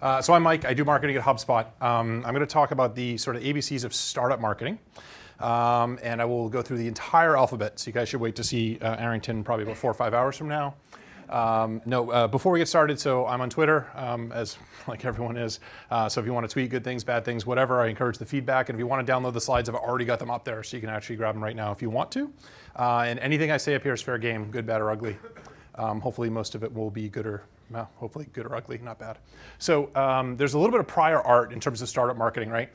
So I'm Mike. I do marketing at HubSpot. I'm going to talk about the sort of ABCs of startup marketing. And I will go through the entire alphabet. So you guys should wait to see Arrington probably about 4 or 5 hours from now. Before we get started, so I'm on Twitter, as like everyone is. So if you want to tweet good things, bad things, whatever, I encourage the feedback. And if you want to download the slides, I've already got them up there, so you can actually grab them right now if you want to. And anything I say up here is fair game, good, bad, or ugly. Hopefully most of it will be good or, well, hopefully good or ugly, not bad. So there's a little bit of prior art in terms of startup marketing, right?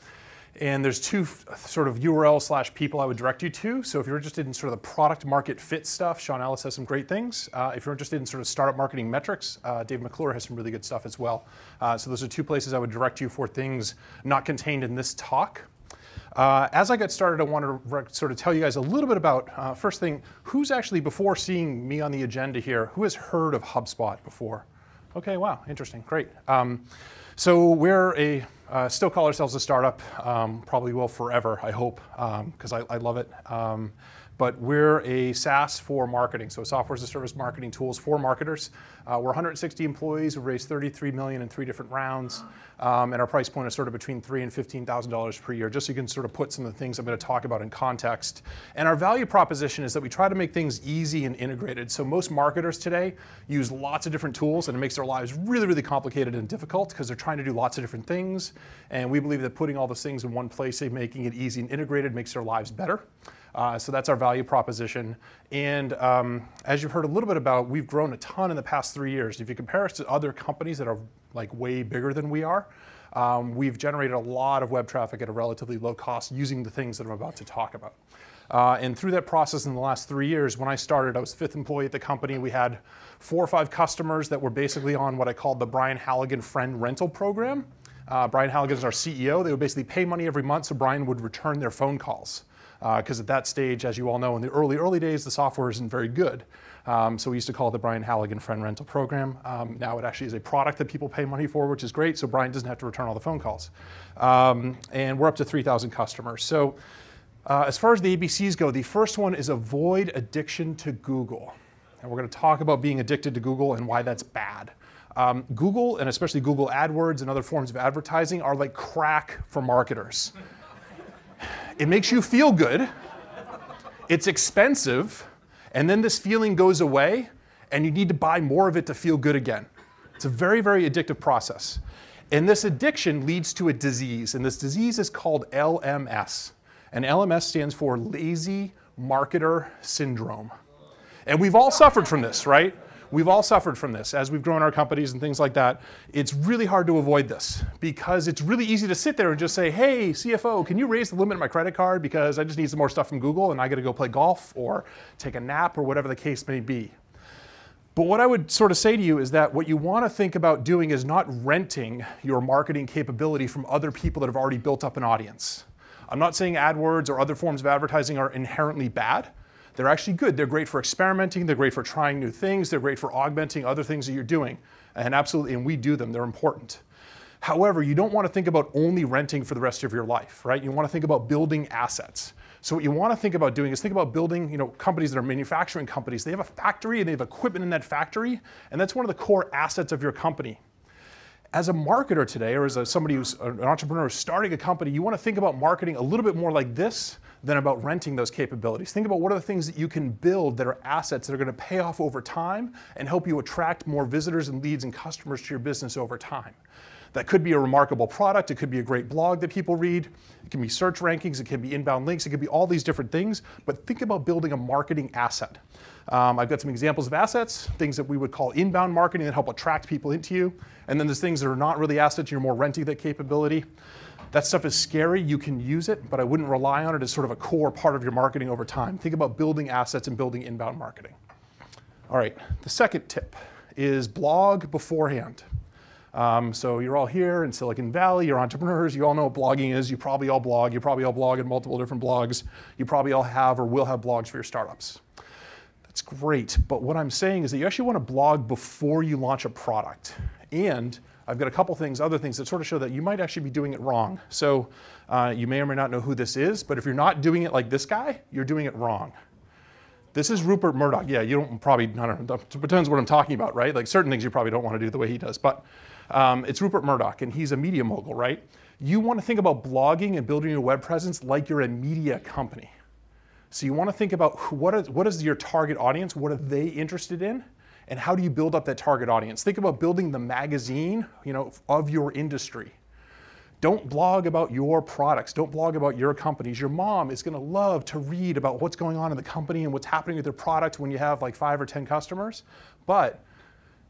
And there's two sort of URL/people I would direct you to. So if you're interested in sort of the product market fit stuff, Sean Ellis has some great things. If you're interested in sort of startup marketing metrics, Dave McClure has some really good stuff as well. So those are two places I would direct you for things not contained in this talk. As I get started, I want to sort of tell you guys a little bit about, first thing, who's actually, before seeing me on the agenda here, who has heard of HubSpot before? Okay, wow, interesting, great. So we're still call ourselves a startup, probably will forever, I hope, because I love it. But we're a SaaS for marketing, so software as a service marketing tools for marketers. We're 160 employees. We've raised $33 million in 3 different rounds, and our price point is sort of between $3,000 and $15,000 per year, just so you can sort of put some of the things I'm going to talk about in context. And our value proposition is that we try to make things easy and integrated. So most marketers today use lots of different tools, and it makes their lives really, really complicated and difficult because they're trying to do lots of different things. And we believe that putting all those things in one place and making it easy and integrated makes their lives better. So that's our value proposition. And as you've heard a little bit about, we've grown a ton in the past 3 years. If you compare us to other companies that are like way bigger than we are, we've generated a lot of web traffic at a relatively low cost using the things that I'm about to talk about. And through that process in the last 3 years, when I started, I was 5th employee at the company. We had 4 or 5 customers that were basically on what I called the Brian Halligan Friend Rental Program. Brian Halligan is our CEO. They would basically pay money every month so Brian would return their phone calls. Because at that stage, as you all know, in the early days, the software isn't very good. So we used to call it the Brian Halligan Friend Rental Program. Now it actually is a product that people pay money for, which is great, so Brian doesn't have to return all the phone calls. And we're up to 3,000 customers. So as far as the ABCs go, the first one is avoid addiction to Google. And we're going to talk about being addicted to Google and why that's bad. Google, and especially Google AdWords and other forms of advertising, are like crack for marketers. It makes you feel good, it's expensive, and then this feeling goes away, and you need to buy more of it to feel good again. It's a very, very addictive process. And this addiction leads to a disease, and this disease is called LMS. And LMS stands for Lazy Marketer Syndrome. And we've all suffered from this, right? We've all suffered from this. As we've grown our companies and things like that, it's really hard to avoid this because it's really easy to sit there and just say, hey, CFO, can you raise the limit of my credit card because I just need some more stuff from Google and I got to go play golf or take a nap or whatever the case may be. But what I would sort of say to you is that what you want to think about doing is not renting your marketing capability from other people that have already built up an audience. I'm not saying AdWords or other forms of advertising are inherently bad. They're actually good. They're great for experimenting. They're great for trying new things. They're great for augmenting other things that you're doing. And absolutely, and we do them. They're important. However, you don't want to think about only renting for the rest of your life, right? You want to think about building assets. So what you want to think about doing is think about building, companies that are manufacturing companies. They have a factory and they have equipment in that factory, and that's one of the core assets of your company. As a marketer today, or as somebody who's an entrepreneur starting a company, you want to think about marketing a little bit more like this than about renting those capabilities. Think about what are the things that you can build that are assets that are going to pay off over time and help you attract more visitors and leads and customers to your business over time. That could be a remarkable product. It could be a great blog that people read. It can be search rankings. It can be inbound links. It could be all these different things. But think about building a marketing asset. I've got some examples of assets, things that we would call inbound marketing that help attract people into you. And then there's things that are not really assets. You're more renting that capability. That stuff is scary. You can use it, but I wouldn't rely on it as sort of a core part of your marketing over time. Think about building assets and building inbound marketing. All right, the second tip is blog beforehand. So you're all here in Silicon Valley, you're entrepreneurs, you all know what blogging is, you probably all blog in multiple different blogs, you probably all have or will have blogs for your startups. That's great, but what I'm saying is that you actually want to blog before you launch a product. And I've got a couple things, other things that sort of show that you might actually be doing it wrong. So you may or may not know who this is, but if you're not doing it like this guy, you're doing it wrong. This is Rupert Murdoch. Yeah, you don't probably, I don't know, it depends what I'm talking about, right? Like certain things you probably don't want to do the way he does. But It's Rupert Murdoch, and he's a media mogul, right? You want to think about blogging and building your web presence like you're a media company. So you want to think about what is your target audience, what are they interested in, and how do you build up that target audience? Think about building the magazine, of your industry. Don't blog about your products. Don't blog about your companies. Your mom is going to love to read about what's going on in the company and what's happening with their product when you have like 5 or 10 customers. But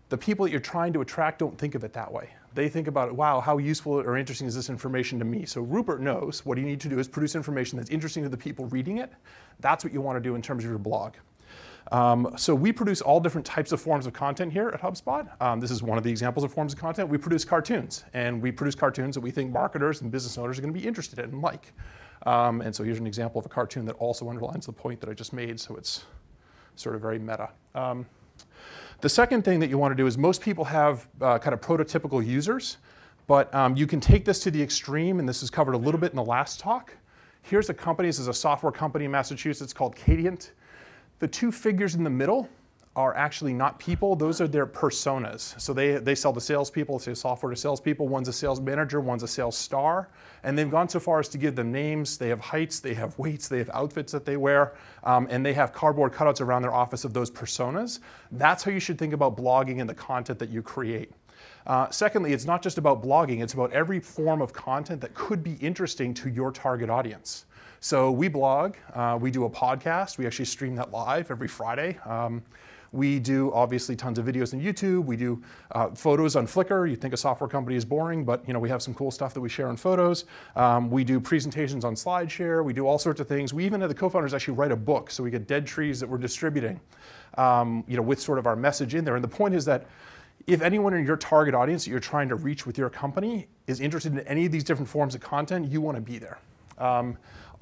the people that you're trying to attract don't think of it that way. They think about, wow, how useful or interesting is this information to me? So Rupert knows what you need to do is produce information that's interesting to the people reading it. That's what you want to do in terms of your blog. So we produce all different types of forms of content here at HubSpot. This is one of the examples of forms of content. We produce cartoons, and we produce cartoons that we think marketers and business owners are going to be interested in and like. And so here's an example of a cartoon that also underlines the point that I just made, so it's sort of very meta. The second thing that you want to do is most people have kind of prototypical users, but you can take this to the extreme, and this is covered a little bit in the last talk. Here's a company, this is a software company in Massachusetts called Cadient. The 2 figures in the middle are actually not people, those are their personas. So they sell to salespeople, say software to salespeople. One's a sales manager, one's a sales star. And they've gone so far as to give them names. They have heights, they have weights, they have outfits that they wear, and they have cardboard cutouts around their office of those personas. That's how you should think about blogging and the content that you create. Secondly, it's not just about blogging, it's about every form of content that could be interesting to your target audience. So we blog, we do a podcast, we actually stream that live every Friday. We do obviously tons of videos on YouTube. We do photos on Flickr. You'd think a software company is boring, but we have some cool stuff that we share on photos. We do presentations on SlideShare. We do all sorts of things. We even had the co-founders actually write a book, so we get dead trees that we're distributing, with sort of our message in there. And the point is that if anyone in your target audience that you're trying to reach with your company is interested in any of these different forms of content, you want to be there.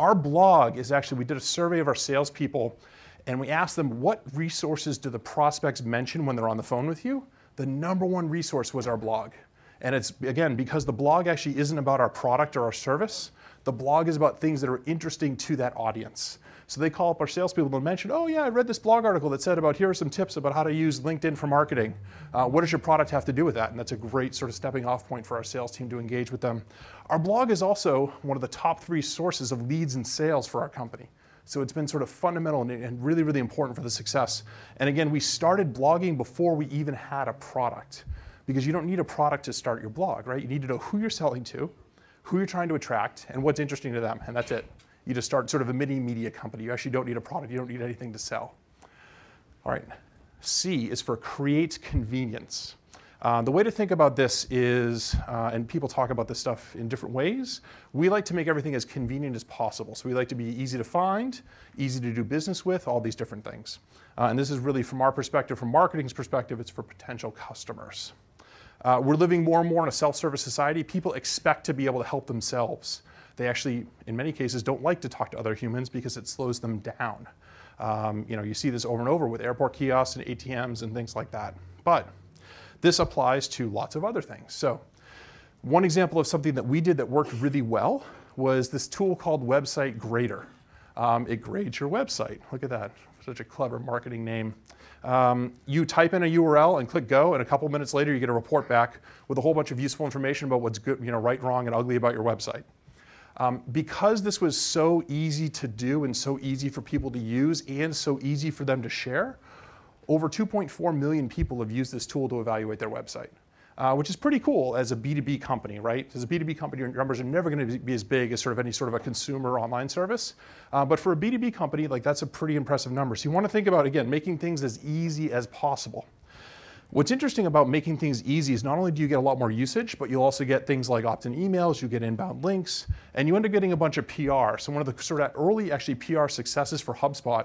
Our blog is actually, we did a survey of our salespeople, and we asked them, what resources do the prospects mention when they're on the phone with you? The #1 resource was our blog. And it's, again, because the blog actually isn't about our product or our service. The blog is about things that are interesting to that audience. So they call up our salespeople and mention, oh yeah, I read this blog article that said about, here are some tips about how to use LinkedIn for marketing. What does your product have to do with that? And that's a great sort of stepping off point for our sales team to engage with them. Our blog is also one of the top 3 sources of leads and sales for our company. So it's been sort of fundamental and really, really important for the success. And again, we started blogging before we even had a product, because you don't need a product to start your blog, right? You need to know who you're selling to, who you're trying to attract, and what's interesting to them, and that's it. You just start sort of a mini media company. You actually don't need a product. You don't need anything to sell. All right, C is for create convenience. The way to think about this is, and people talk about this stuff in different ways, we like to make everything as convenient as possible. So we like to be easy to find, easy to do business with, all these different things. And this is really from our perspective, from marketing's perspective, it's for potential customers. We're living more and more in a self-service society. People expect to be able to help themselves. They actually, in many cases, don't like to talk to other humans because it slows them down. You see this over and over with airport kiosks and ATMs and things like that. But this applies to lots of other things. So one example of something that we did that worked really well was this tool called Website Grader. It grades your website. Look at that, such a clever marketing name. You type in a URL and click go, and a couple minutes later you get a report back with a whole bunch of useful information about what's good, right, wrong, and ugly about your website. Because this was so easy to do and so easy for people to use and so easy for them to share, over 2.4 million people have used this tool to evaluate their website, which is pretty cool as a B2B company, right? As a B2B company, your numbers are never going to be as big as sort of any sort of a consumer online service. But for a B2B company, that's a pretty impressive number. So you want to think about, again, making things as easy as possible. What's interesting about making things easy is not only do you get a lot more usage, but you'll also get things like opt-in emails, you get inbound links, and you end up getting a bunch of PR. So one of the sort of early actually PR successes for HubSpot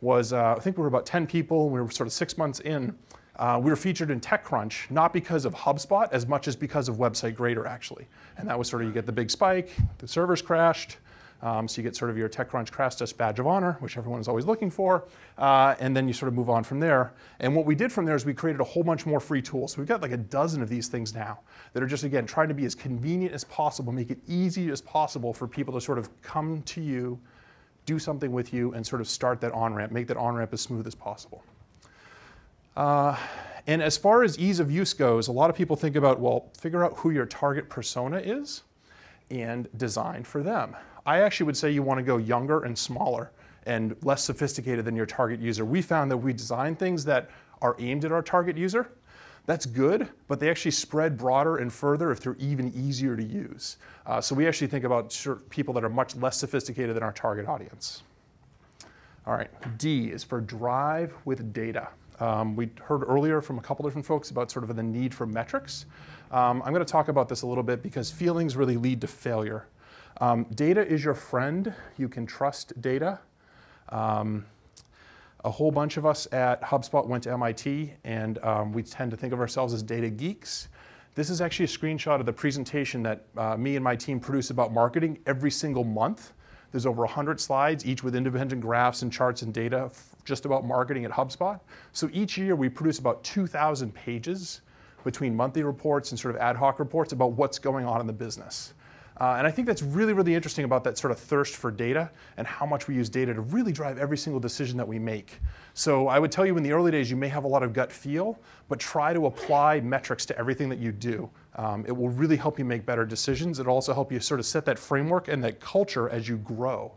was, I think we were about 10 people, we were sort of 6 months in. We were featured in TechCrunch, not because of HubSpot as much as because of Website Grader actually. And that was sort of, you get the big spike, the servers crashed, so you get sort of your TechCrunch crash test badge of honor, which everyone is always looking for, and then you sort of move on from there. And what we did from there is we created a whole bunch more free tools. So we've got like a dozen of these things now that are just, again, trying to be as convenient as possible, make it easy as possible for people to sort of come to you, do something with you, and sort of start that on-ramp, make that on-ramp as smooth as possible. And as far as ease of use goes, a lot of people think about, well, figure out who your target persona is and design for them. I actually would say you want to go younger and smaller and less sophisticated than your target user. We found that we design things that are aimed at our target user. That's good, but they actually spread broader and further if they're even easier to use. So we actually think about people that are much less sophisticated than our target audience. All right, D is for drive with data. We heard earlier from a couple different folks about sort of the need for metrics. I'm going to talk about this a little bit because feelings really lead to failure. Data is your friend. You can trust data. A whole bunch of us at HubSpot went to MIT, and we tend to think of ourselves as data geeks. This is actually a screenshot of the presentation that me and my team produce about marketing every single month. There's over 100 slides, each with independent graphs and charts and data just about marketing at HubSpot. So each year we produce about 2,000 pages between monthly reports and sort of ad hoc reports about what's going on in the business. And I think that's really, really interesting about that sort of thirst for data and how much we use data to really drive every single decision that we make. So I would tell you in the early days, you may have a lot of gut feel, but try to apply metrics to everything that you do. It will really help you make better decisions. It'll also help you sort of set that framework and that culture as you grow.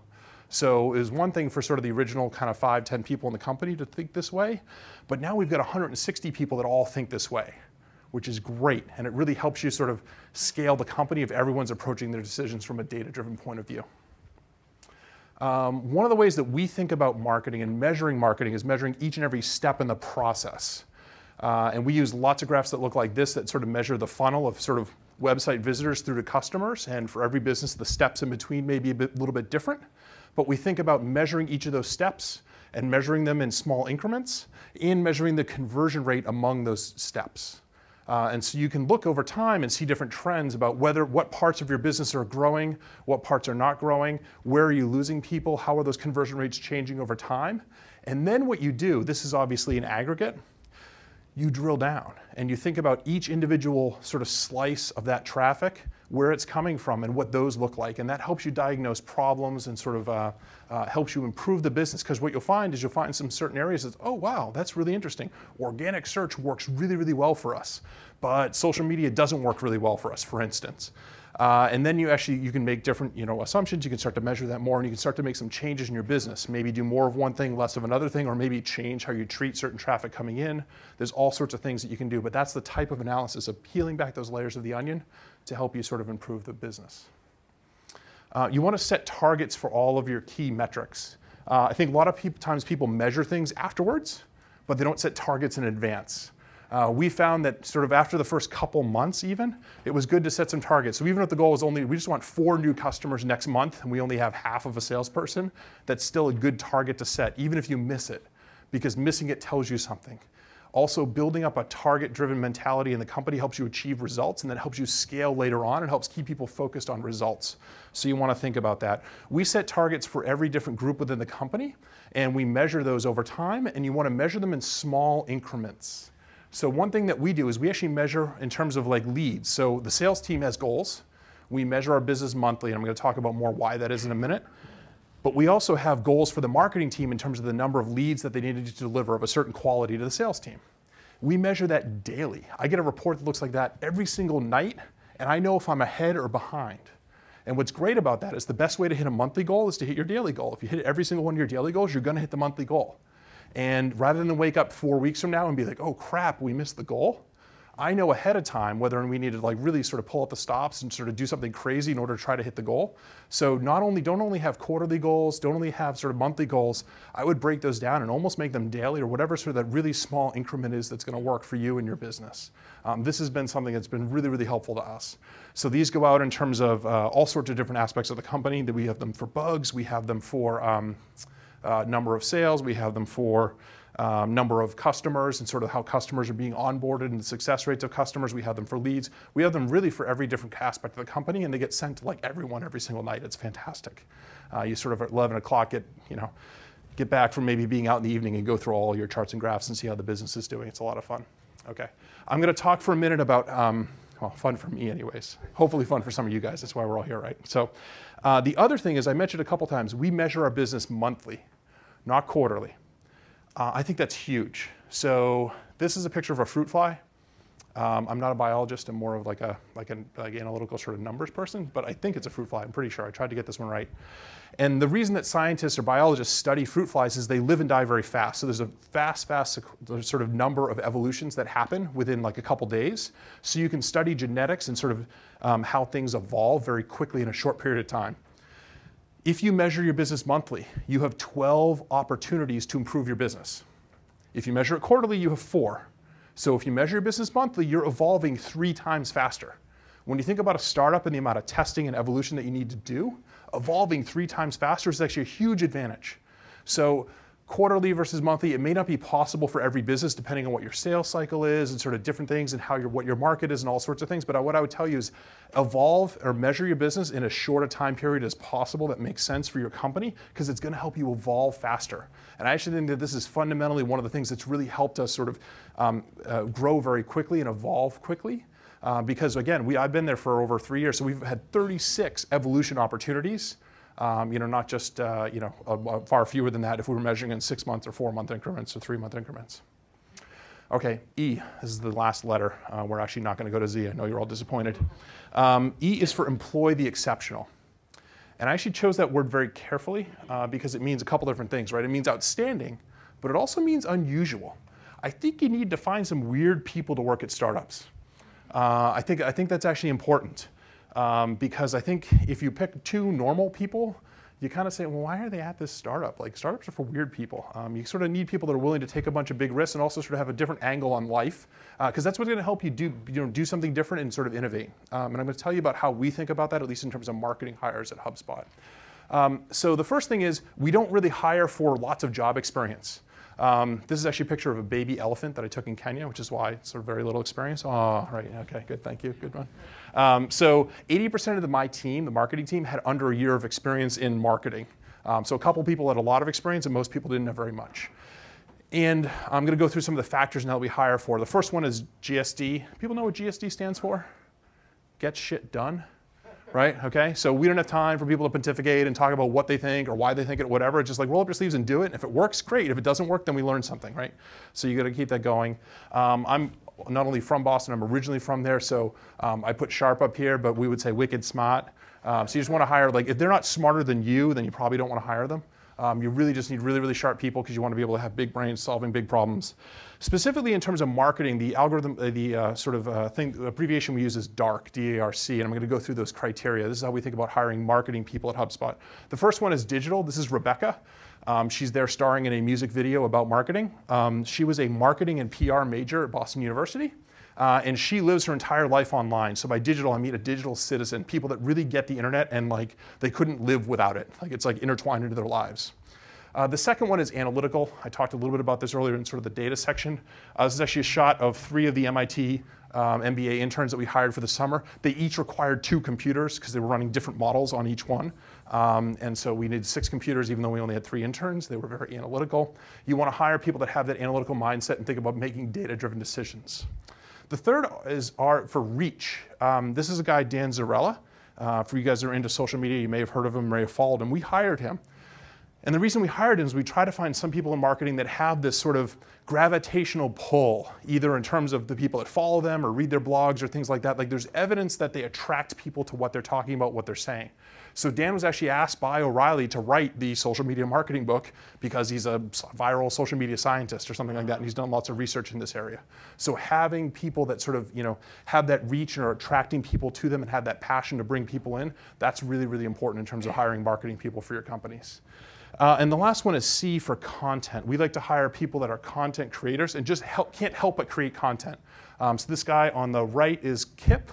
So it was one thing for sort of the original kind of 5, 10 people in the company to think this way, but now we've got 160 people that all think this way, which is great. And it really helps you sort of scale the company if everyone's approaching their decisions from a data-driven point of view. One of the ways that we think about marketing and measuring marketing is measuring each and every step in the process. And we use lots of graphs that look like this that sort of measure the funnel of sort of website visitors through to customers. And for every business, the steps in between may be a little bit different. But we think about measuring each of those steps and measuring them in small increments and measuring the conversion rate among those steps. And so you can look over time and see different trends about what parts of your business are growing, what parts are not growing, where are you losing people, how are those conversion rates changing over time. And then what you do, this is obviously an aggregate, you drill down and you think about each individual sort of slice of that traffic, where it's coming from and what those look like. And that helps you diagnose problems and sort of helps you improve the business. Because what you'll find is you'll find some certain areas that, oh wow, that's really interesting. Organic search works really, really well for us, but social media doesn't work really well for us, for instance. And then you can make different assumptions. You can start to measure that more, and you can start to make some changes in your business. Maybe do more of one thing, less of another thing, or maybe change how you treat certain traffic coming in. There's all sorts of things that you can do, but that's the type of analysis of peeling back those layers of the onion to help you sort of improve the business. You want to set targets for all of your key metrics. I think a lot of times people measure things afterwards, but they don't set targets in advance. We found that sort of after the first couple months even, it was good to set some targets. So even if the goal was we just want 4 new customers next month and we only have half of a salesperson, that's still a good target to set, even if you miss it, because missing it tells you something. Also, building up a target-driven mentality in the company helps you achieve results, and that helps you scale later on and helps keep people focused on results. So you want to think about that. We set targets for every different group within the company, and we measure those over time, and you want to measure them in small increments. So one thing that we do is we actually measure in terms of like leads. So the sales team has goals. We measure our business monthly, and I'm going to talk about more why that is in a minute. But we also have goals for the marketing team in terms of the number of leads that they needed to deliver of a certain quality to the sales team. We measure that daily. I get a report that looks like that every single night, and I know if I'm ahead or behind. And what's great about that is the best way to hit a monthly goal is to hit your daily goal. If you hit every single one of your daily goals, you're going to hit the monthly goal. And rather than wake up 4 weeks from now and be like, oh crap, we missed the goal, I know ahead of time whether we need to like really sort of pull out the stops and sort of do something crazy in order to try to hit the goal. So don't only have quarterly goals, don't only have sort of monthly goals, I would break those down and almost make them daily or whatever sort of that really small increment is that's going to work for you and your business. This has been something that's been really, really helpful to us. So these go out in terms of all sorts of different aspects of the company. That we have them for bugs, we have them for number of sales, we have them for number of customers and sort of how customers are being onboarded and the success rates of customers. We have them for leads. We have them really for every different aspect of the company, and they get sent to like everyone every single night. It's fantastic. You sort of at 11 o'clock get back from maybe being out in the evening and go through all your charts and graphs and see how the business is doing. It's a lot of fun. Okay, I'm going to talk for a minute about, well, fun for me anyways. Hopefully fun for some of you guys. That's why we're all here, right? So the other thing is, I mentioned a couple times, we measure our business monthly, not quarterly. I think that's huge. So This is a picture of a fruit fly. I'm not a biologist. I'm more of like an analytical sort of numbers person, but I think it's a fruit fly. I'm pretty sure. I tried to get this one right. And the reason that scientists or biologists study fruit flies is they live and die very fast. So there's a fast sort of number of evolutions that happen within like a couple days. So you can study genetics and sort of how things evolve very quickly in a short period of time. If you measure your business monthly, you have 12 opportunities to improve your business. If you measure it quarterly, you have 4. So if you measure your business monthly, you're evolving 3 times faster. When you think about a startup and the amount of testing and evolution that you need to do, evolving 3 times faster is actually a huge advantage. So quarterly versus monthly, it may not be possible for every business depending on what your sales cycle is and sort of different things and what your market is and all sorts of things. But what I would tell you is evolve or measure your business in as short a time period as possible that makes sense for your company, because it's going to help you evolve faster. And I actually think that this is fundamentally one of the things that's really helped us sort of grow very quickly and evolve quickly. Because again, I've been there for over 3 years, so we've had 36 evolution opportunities. Not just far fewer than that if we were measuring in 6 months or 4-month increments or 3-month increments. Okay, E, this is the last letter. We're actually not going to go to Z. I know you're all disappointed. E is for employ the exceptional. And I actually chose that word very carefully because it means a couple different things, right? It means outstanding, but it also means unusual. I think you need to find some weird people to work at startups. I think that's actually important. Because I think if you pick 2 normal people, you kind of say, well, why are they at this startup? Like, startups are for weird people. You sort of need people that are willing to take a bunch of big risks and also sort of have a different angle on life, because that's what's going to help you do something different and sort of innovate. And I'm going to tell you about how we think about that, at least in terms of marketing hires at HubSpot. So the first thing is we don't really hire for lots of job experience. This is actually a picture of a baby elephant that I took in Kenya, which is why it's sort of very little experience. Oh, right, okay, good, thank you, good one. So 80% of my team, the marketing team, had under a year of experience in marketing. So a couple people had a lot of experience and most people didn't have very much. And I'm gonna go through some of the factors now that we hire for. The first one is GSD. People know what GSD stands for? Get shit done. Right, okay? So we don't have time for people to pontificate and talk about what they think or why they think it or whatever. It's just like roll up your sleeves and do it. And if it works, great. If it doesn't work, then we learn something, right? So you gotta keep that going. I'm not only from Boston, I'm originally from there, so I put sharp up here, but we would say wicked smart. So you just wanna hire, like, if they're not smarter than you, then you probably don't wanna hire them. You really just need really, really sharp people because you want to be able to have big brains solving big problems. Specifically in terms of marketing, the algorithm, the abbreviation we use is DARC, D-A-R-C, and I'm going to go through those criteria. This is how we think about hiring marketing people at HubSpot. The first one is digital. This is Rebecca. She's there starring in a music video about marketing. She was a marketing and PR major at Boston University. And she lives her entire life online. So by digital, I mean a digital citizen, people that really get the internet and like they couldn't live without it. Like it's like intertwined into their lives. The second one is analytical. I talked a little bit about this earlier in sort of the data section. This is actually a shot of 3 of the MIT MBA interns that we hired for the summer. They each required 2 computers because they were running different models on each one. And so we needed 6 computers even though we only had 3 interns. They were very analytical. You want to hire people that have that analytical mindset and think about making data-driven decisions. The third is for reach. This is a guy, Dan Zarella. For you guys that are into social media, you may have heard of him, may have followed him. We hired him. And the reason we hired him is we try to find some people in marketing that have this sort of gravitational pull, either in terms of the people that follow them or read their blogs or things like that. Like there's evidence that they attract people to what they're talking about, what they're saying. So Dan was actually asked by O'Reilly to write the social media marketing book because he's a viral social media scientist or something like that, and he's done lots of research in this area. So having people that sort of, have that reach and are attracting people to them and have that passion to bring people in, that's really, really important in terms of hiring marketing people for your companies. And the last one is C for content. We like to hire people that are content creators and just can't help but create content. So this guy on the right is Kip.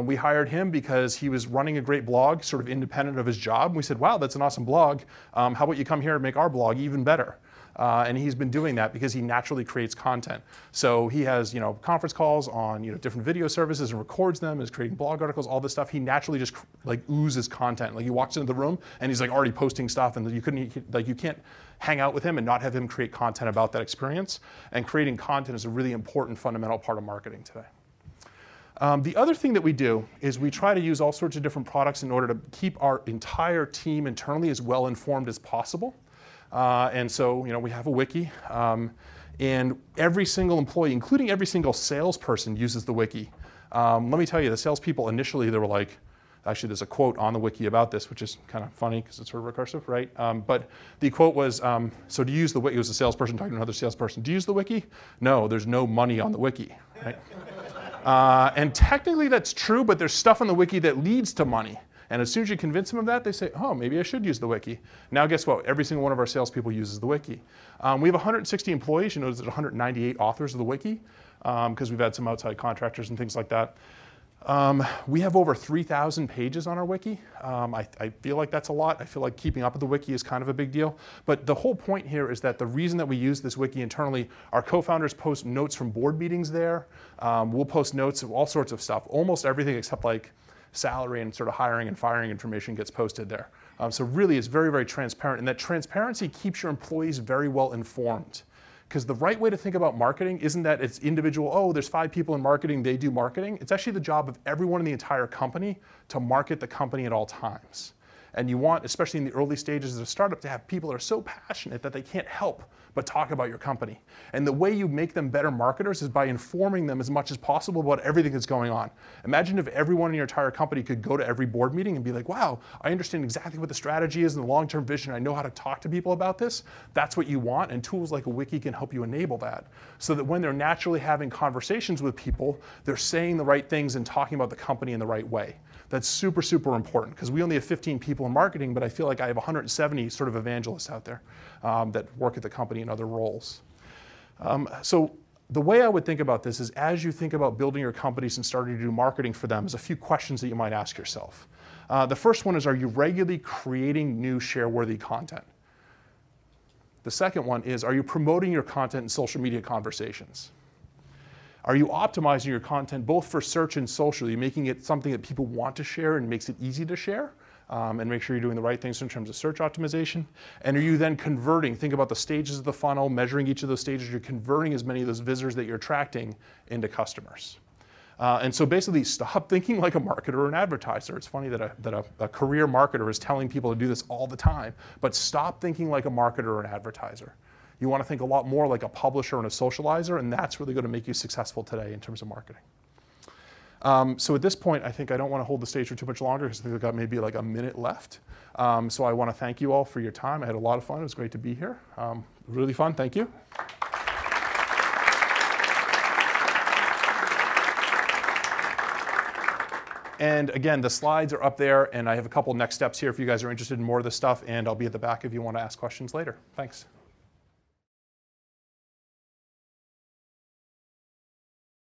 We hired him because he was running a great blog, sort of independent of his job. We said, wow, that's an awesome blog. How about you come here and make our blog even better? And he's been doing that because he naturally creates content. So he has, conference calls on, different video services and records them, is creating blog articles, all this stuff. He naturally just like oozes content. Like he walks into the room and he's like already posting stuff, and you can't hang out with him and not have him create content about that experience. And creating content is a really important fundamental part of marketing today. The other thing that we do is we try to use all sorts of different products in order to keep our entire team internally as well informed as possible. And so, we have a wiki. And every single employee, including every single salesperson, uses the wiki. Let me tell you, the salespeople initially, they were like, actually there's a quote on the wiki about this, which is kind of funny because it's sort of recursive, right? But the quote was, so do you use the wiki? It was a salesperson talking to another salesperson. Do you use the wiki? No, there's no money on the wiki, right? And technically that's true, but there's stuff on the wiki that leads to money. And as soon as you convince them of that, they say, oh, maybe I should use the wiki. Now guess what? Every single one of our salespeople uses the wiki. We have 160 employees. You notice there's 198 authors of the wiki because we've had some outside contractors and things like that. We have over 3,000 pages on our wiki. I feel like that's a lot. I feel like keeping up with the wiki is kind of a big deal. But the whole point here is that the reason that we use this wiki internally, our co-founders post notes from board meetings there. We'll post notes of all sorts of stuff. Almost everything except like salary and sort of hiring and firing information gets posted there. So really it's very, very transparent. And that transparency keeps your employees very well informed. Because the right way to think about marketing isn't that it's individual, oh, there's 5 people in marketing, they do marketing. It's actually the job of everyone in the entire company to market the company at all times. And you want, especially in the early stages of a startup, to have people that are so passionate that they can't help but talk about your company. And the way you make them better marketers is by informing them as much as possible about everything that's going on. Imagine if everyone in your entire company could go to every board meeting and be like, wow, I understand exactly what the strategy is and the long-term vision. I know how to talk to people about this. That's what you want, and tools like a wiki can help you enable that. So that when they're naturally having conversations with people, they're saying the right things and talking about the company in the right way. That's super, super important because we only have 15 people in marketing, but I feel like I have 170 sort of evangelists out there that work at the company in other roles. So the way I would think about this is as you think about building your companies and starting to do marketing for them, is a few questions that you might ask yourself. The first one is, are you regularly creating new share-worthy content? The second one is, are you promoting your content in social media conversations? Are you optimizing your content both for search and social? Are you making it something that people want to share and makes it easy to share? And make sure you're doing the right things in terms of search optimization. And are you then converting? Think about the stages of the funnel, measuring each of those stages. You're converting as many of those visitors that you're attracting into customers. And so basically stop thinking like a marketer or an advertiser. It's funny that a career marketer is telling people to do this all the time, but stop thinking like a marketer or an advertiser. You want to think a lot more like a publisher and a socializer, and that's really going to make you successful today in terms of marketing. So at this point, I think I don't want to hold the stage for too much longer because I think I've got maybe like a minute left. So I want to thank you all for your time. I had a lot of fun. It was great to be here. Really fun. Thank you. And again, the slides are up there, and I have a couple next steps here if you guys are interested in more of this stuff, and I'll be at the back if you want to ask questions later. Thanks.